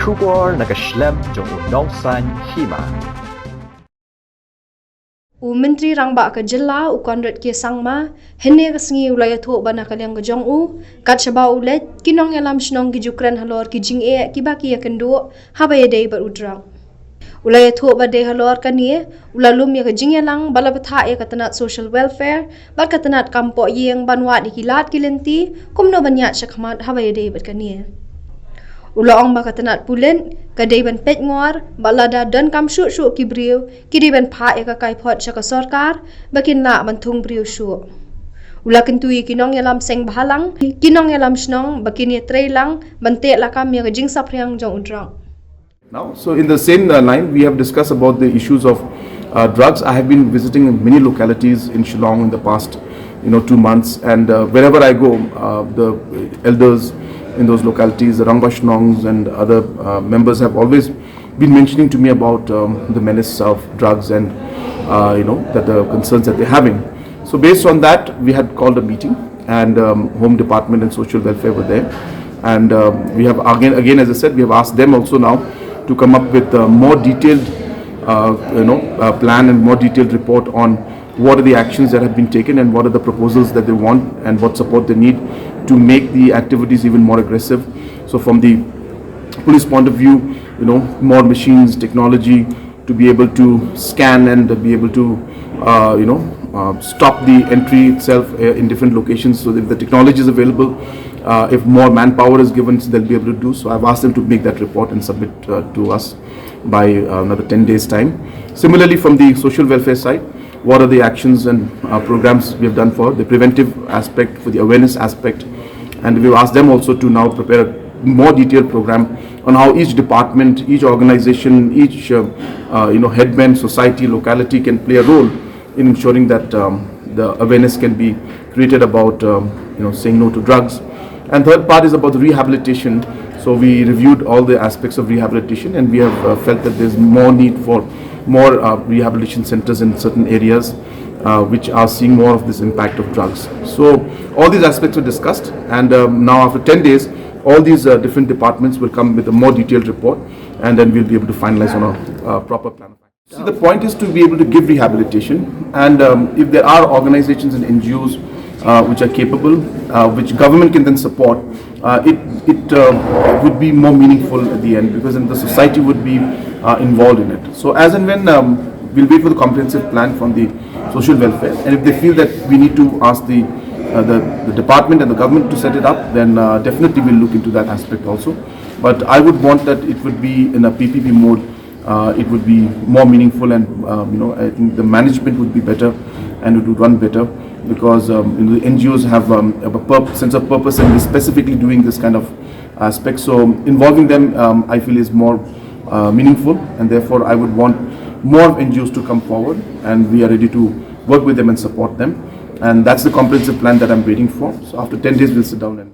Kubor Nongïalam jong Nongsan Hima. Menteri Rangba ke Jela Conrad ke Sangma hene ke sengi ulaya tho bana kalyang ke jong kat shaba ulet ki Nongïalam Shnong ki Jukran halor ki jing ki baki ya kendo haba ye dei bar Drok ulaya tho ba dei halor kanie ulalum ya ke Nongïalang bala betha ya katanat social welfare bar katanat kampo yeng banwa di kilat kilenti kumno banyak syakmat haba ye dei bar kanie Ulaong makatanat pulen kadai ban pet ngor balada dan kam syuk ki briu kiri ban pha eka kai phot syaka sarkar bakin la ban thung briu syuk ula Kyntu ki Nongïalam Seng bahalang ki Nongïalam Shnong bakin Ïatreilang bante Lakam ya jing sapriang jong Drok. Now, so in the same line, we have discussed about the issues of drugs. I have been visiting many localities in Shnong in the past, 2 months, and wherever I go, the elders in those localities, the Rangba Shnongs and other members have always been mentioning to me about the menace of drugs and that the concerns that they're having. So based on that, we had called a meeting, and Home Department and Social Welfare were there, and we have again as I said, we have asked them also now to come up with a more detailed plan and more detailed report on what are the actions that have been taken and what are the proposals that they want and what support they need to make the activities even more aggressive. So from the police point of view, more machines, technology to be able to scan and be able to stop the entry itself in different locations. So if the technology is available, if more manpower is given, so they'll be able to do so. I've asked them to make that report and submit to us by another 10 days time. Similarly, from the social welfare side, what are the actions and programs we have done for the preventive aspect, for the awareness aspect, and we've asked them also to now prepare a more detailed program on how each department, each organization, each headman, society, locality can play a role in ensuring that the awareness can be created about saying no to drugs. And third part is about the rehabilitation. So we reviewed all the aspects of rehabilitation, and we have felt that there's more need for more rehabilitation centers in certain areas which are seeing more of this impact of drugs. So all these aspects were discussed, and now after 10 days, all these different departments will come with a more detailed report, and then we'll be able to finalize on a proper plan of action. See, the point is to be able to give rehabilitation, and if there are organizations and NGOs which are capable, which government can then support, it would be more meaningful at the end, because then the society would be involved in it. So as and when we'll wait for the comprehensive plan from the social welfare, and if they feel that we need to ask the department and the government to set it up, then definitely we'll look into that aspect also. But I would want that it would be in a PPP mode. It would be more meaningful, and I think the management would be better and it would run better, because the NGOs have a sense of purpose and specifically doing this kind of aspect. So involving them, I feel, is more meaningful, and therefore I would want more NGOs to come forward, and we are ready to work with them and support them. And that's the comprehensive plan that I'm waiting for. So after 10 days, we'll sit down and